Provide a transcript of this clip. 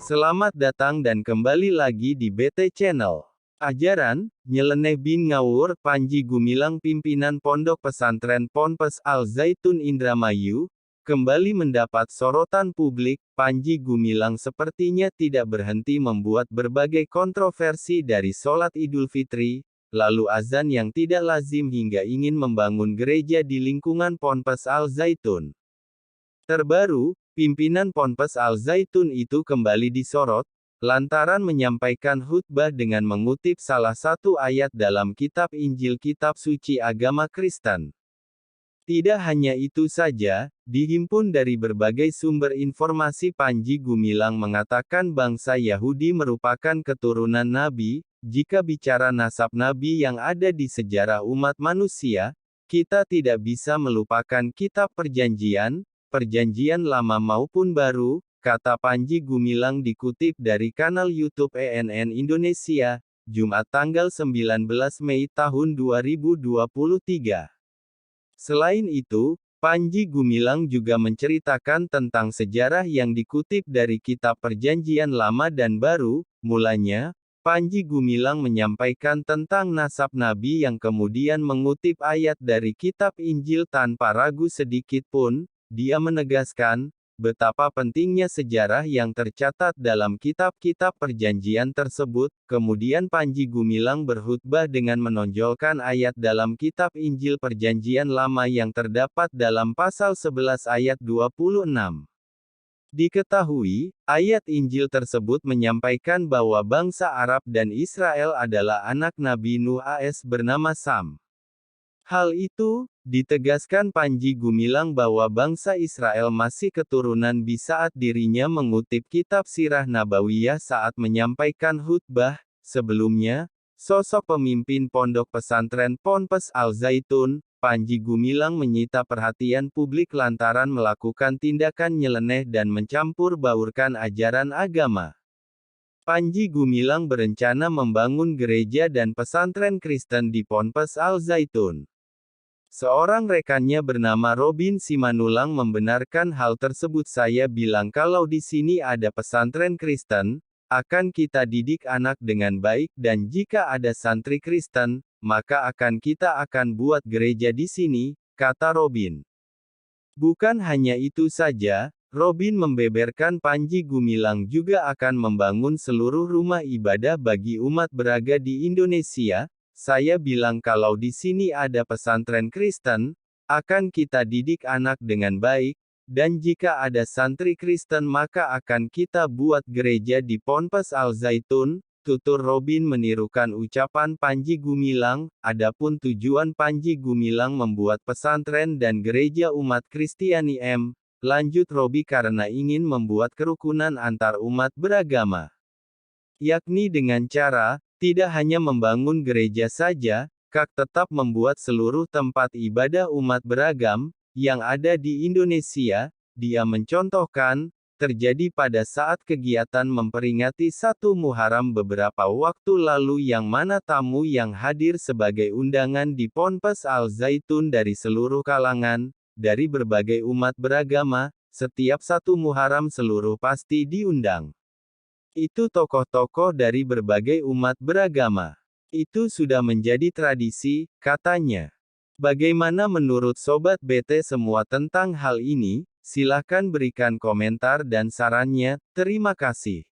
Selamat datang dan kembali lagi di BT Channel. Ajaran, nyeleneh bin ngawur Panji Gumilang pimpinan Pondok Pesantren Ponpes Al Zaitun Indramayu, kembali mendapat sorotan publik. Panji Gumilang sepertinya tidak berhenti membuat berbagai kontroversi dari sholat Idul Fitri, lalu azan yang tidak lazim hingga ingin membangun gereja di lingkungan Ponpes Al Zaitun. Terbaru, pimpinan Ponpes Al Zaitun itu kembali disorot, lantaran menyampaikan khutbah dengan mengutip salah satu ayat dalam kitab Injil kitab suci agama Kristen. Tidak hanya itu saja, dihimpun dari berbagai sumber informasi Panji Gumilang mengatakan bangsa Yahudi merupakan keturunan Nabi. Jika bicara nasab Nabi yang ada di sejarah umat manusia, kita tidak bisa melupakan kitab Perjanjian, Perjanjian Lama maupun Baru, kata Panji Gumilang dikutip dari kanal YouTube ENN Indonesia, Jumat tanggal 19 Mei tahun 2023. Selain itu, Panji Gumilang juga menceritakan tentang sejarah yang dikutip dari kitab Perjanjian Lama dan Baru. Mulanya, Panji Gumilang menyampaikan tentang nasab Nabi yang kemudian mengutip ayat dari kitab Injil tanpa ragu sedikit pun. Dia menegaskan betapa pentingnya sejarah yang tercatat dalam kitab-kitab perjanjian tersebut. Kemudian Panji Gumilang berkhutbah dengan menonjolkan ayat dalam kitab Injil Perjanjian Lama yang terdapat dalam pasal 11 ayat 26. Diketahui, ayat Injil tersebut menyampaikan bahwa bangsa Arab dan Israel adalah anak Nabi Nuh AS bernama Sam. Hal itu, ditegaskan Panji Gumilang bahwa bangsa Israel masih keturunan Bi saat dirinya mengutip kitab Sirah Nabawiyah saat menyampaikan khutbah. Sebelumnya, sosok pemimpin Pondok Pesantren Ponpes Al Zaitun, Panji Gumilang menyita perhatian publik lantaran melakukan tindakan nyeleneh dan mencampur baurkan ajaran agama. Panji Gumilang berencana membangun gereja dan pesantren Kristen di Ponpes Al Zaitun. Seorang rekannya bernama Robin Simanulang membenarkan hal tersebut. Saya bilang kalau di sini ada pesantren Kristen, akan kita didik anak dengan baik dan jika ada santri Kristen, maka kita akan buat gereja di sini, kata Robin. Bukan hanya itu saja, Robin membeberkan Panji Gumilang juga akan membangun seluruh rumah ibadah bagi umat beraga di Indonesia. Saya bilang kalau di sini ada pesantren Kristen, akan kita didik anak dengan baik, dan jika ada santri Kristen maka akan kita buat gereja di Ponpes Al Zaitun, tutur Robin menirukan ucapan Panji Gumilang. Adapun tujuan Panji Gumilang membuat pesantren dan gereja umat Kristiani lanjut Robi karena ingin membuat kerukunan antar umat beragama. Yakni dengan cara, tidak hanya membangun gereja saja, tetap membuat seluruh tempat ibadah umat beragam, yang ada di Indonesia. Dia mencontohkan, terjadi pada saat kegiatan memperingati 1 Muharram beberapa waktu lalu yang mana tamu yang hadir sebagai undangan di Ponpes Al Zaitun dari seluruh kalangan, dari berbagai umat beragama, setiap 1 Muharram seluruh pasti diundang. Itu tokoh-tokoh dari berbagai umat beragama. Itu sudah menjadi tradisi, katanya. Bagaimana menurut Sobat BT semua tentang hal ini? Silahkan berikan komentar dan sarannya. Terima kasih.